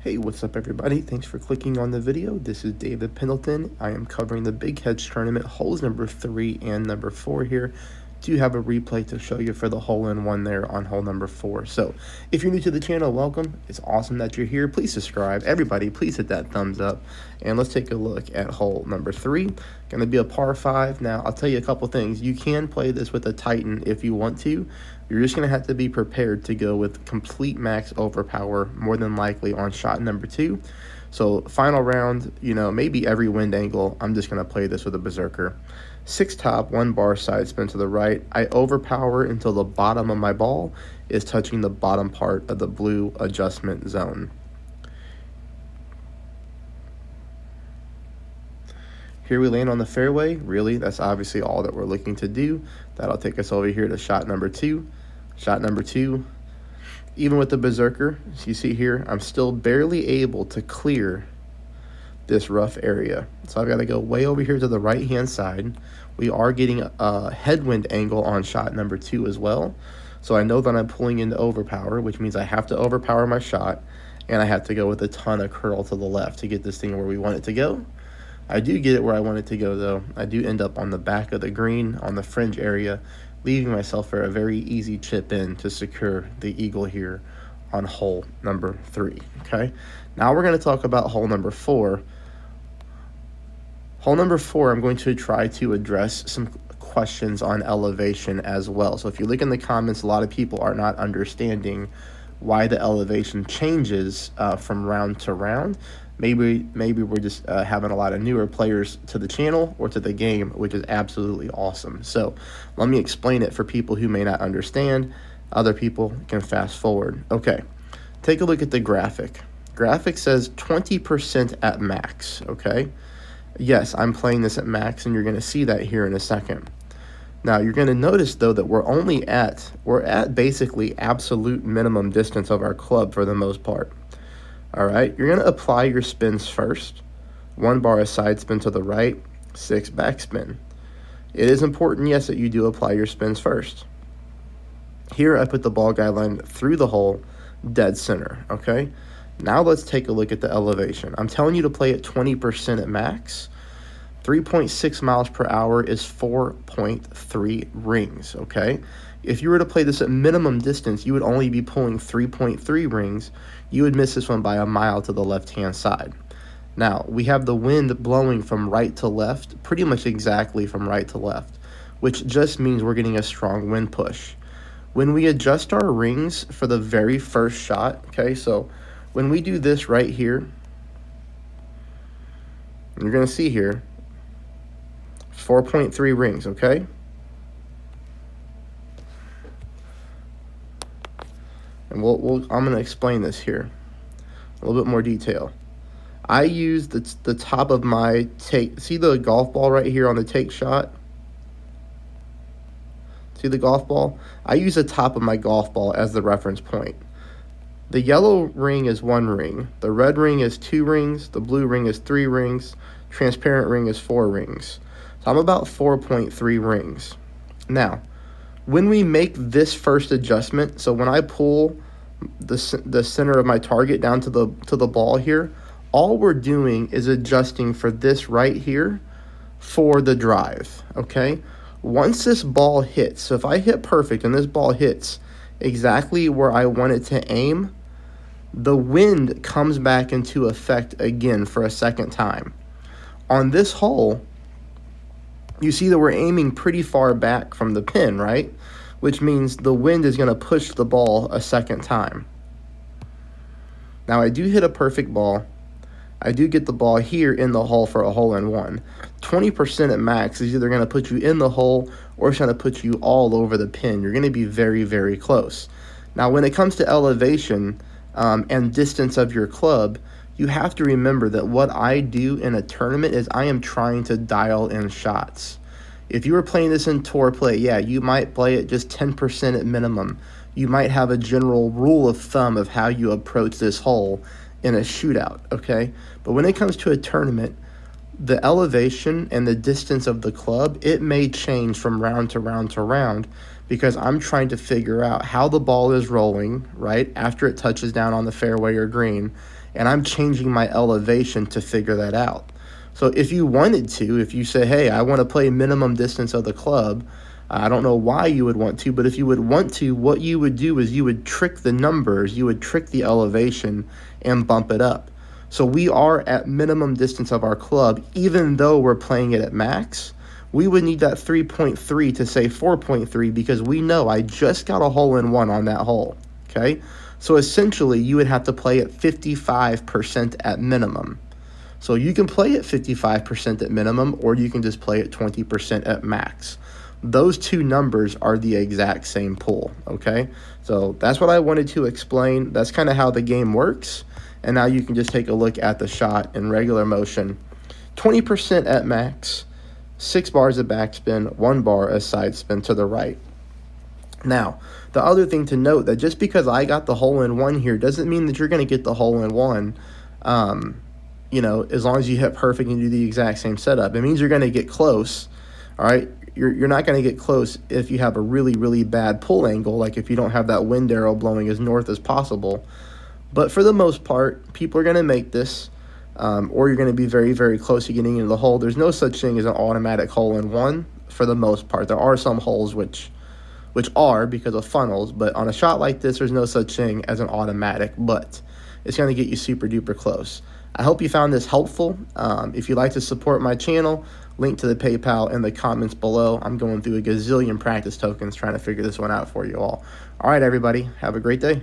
Hey, what's up everybody? Thanks for clicking on the video. This is David Pendleton. I am covering the Big Hedge Tournament, holes number 3 and number 4 here. Do have a replay to show you for the hole-in-one there on hole number 4. So if you're new to the channel, welcome. It's awesome that you're here. Please subscribe. Everybody, please hit that thumbs up. And let's take a look at hole number 3. Going to be a par 5. Now, I'll tell you a couple things. You can play this with a Titan if you want to. You're just going to have to be prepared to go with complete max overpower, more than likely on shot number 2. So final round, maybe every wind angle, I'm just going to play this with a berserker. 6 top, 1 bar side spin to the right. I overpower until the bottom of my ball is touching the bottom part of the blue adjustment zone. Here we land on the fairway. Really, that's obviously all that we're looking to do. That'll take us over here to shot number 2. Shot number 2, even with the berserker, as you see here, I'm still barely able to clear this rough area. So I've got to go way over here to the right hand side. We are getting a headwind angle on shot number 2 as well. So I know that I'm pulling into overpower, which means I have to overpower my shot, and I have to go with a ton of curl to the left to get this thing where we want it to go. I do get it where I want it to go though. I do end up on the back of the green on the fringe area, leaving myself for a very easy chip in to secure the eagle here on hole number 3. Okay, now we're going to talk about hole number 4. Hole number 4, I'm going to try to address some questions on elevation as well. So if you look in the comments, a lot of people are not understanding why the elevation changes from round to round. Maybe we're just having a lot of newer players to the channel or to the game, which is absolutely awesome. So let me explain it for people who may not understand. Other people can fast forward. Okay, take a look at the graphic. Graphic says 20% at max, okay? Yes, I'm playing this at max, and you're going to see that here in a second. Now, you're going to notice, though, that we're at basically absolute minimum distance of our club for the most part. All right, you're going to apply your spins first. 1 bar of side spin to the right, 6 backspin. It is important, yes, that you do apply your spins first. Here, I put the ball guideline through the hole, dead center, okay? Now let's take a look at the elevation. I'm telling you to play at 20% at max. 3.6 miles per hour is 4.3 rings, okay? If you were to play this at minimum distance, you would only be pulling 3.3 rings. You would miss this one by a mile to the left-hand side. Now, we have the wind blowing from right to left, pretty much exactly from right to left, which just means we're getting a strong wind push. When we adjust our rings for the very first shot, okay, so when we do this right here, you're going to see here, 4.3 rings, okay? And I'm going to explain this here a little bit more detail. I use the top of my take. See the golf ball right here on the take shot? See the golf ball? I use the top of my golf ball as the reference point. The yellow ring is 1 ring. The red ring is 2 rings. The blue ring is 3 rings. Transparent ring is 4 rings. So I'm about 4.3 rings. Now, when we make this first adjustment, so when I pull the center of my target down to the ball here, all we're doing is adjusting for this right here for the drive, okay? Once this ball hits, so if I hit perfect and this ball hits exactly where I want it to aim, the wind comes back into effect again for a second time. On this hole, you see that we're aiming pretty far back from the pin, right? Which means the wind is going to push the ball a second time. Now, I do hit a perfect ball. I do get the ball here in the hole for a hole-in-one. 20% at max is either going to put you in the hole or it's going to put you all over the pin. You're going to be very, very close. Now, when it comes to elevation and distance of your club, you have to remember that what I do in a tournament is I am trying to dial in shots. If you were playing this in tour play, yeah, you might play it just 10% at minimum. You might have a general rule of thumb of how you approach this hole in a shootout, okay? But when it comes to a tournament, the elevation and the distance of the club, it may change from round to round to round because I'm trying to figure out how the ball is rolling, right, after it touches down on the fairway or green, and I'm changing my elevation to figure that out. So if you wanted to, if you say, hey, I want to play minimum distance of the club, I don't know why you would want to, but if you would want to, what you would do is you would trick the numbers, you would trick the elevation and bump it up. So we are at minimum distance of our club, even though we're playing it at max. We would need that 3.3 to say 4.3 because we know I just got a hole in one on that hole, okay? So essentially, you would have to play at 55% at minimum. So you can play at 55% at minimum, or you can just play at 20% at max. Those two numbers are the exact same pool, okay? So that's what I wanted to explain. That's kind of how the game works. And now you can just take a look at the shot in regular motion. 20% at max, 6 bars of backspin, 1 bar of side spin to the right. Now, the other thing to note that just because I got the hole in one here doesn't mean that you're going to get the hole in one. As long as you hit perfect and do the exact same setup. It means you're going to get close, all right? You're not going to get close if you have a really, really bad pull angle, like if you don't have that wind arrow blowing as north as possible. But for the most part, people are going to make this, or you're going to be very, very close to getting into the hole. There's no such thing as an automatic hole in one for the most part. There are some holes which are because of funnels, but on a shot like this, there's no such thing as an automatic, but it's going to get you super duper close. I hope you found this helpful. If you'd like to support my channel, link to the PayPal in the comments below. I'm going through a gazillion practice tokens trying to figure this one out for you all. All right, everybody, have a great day.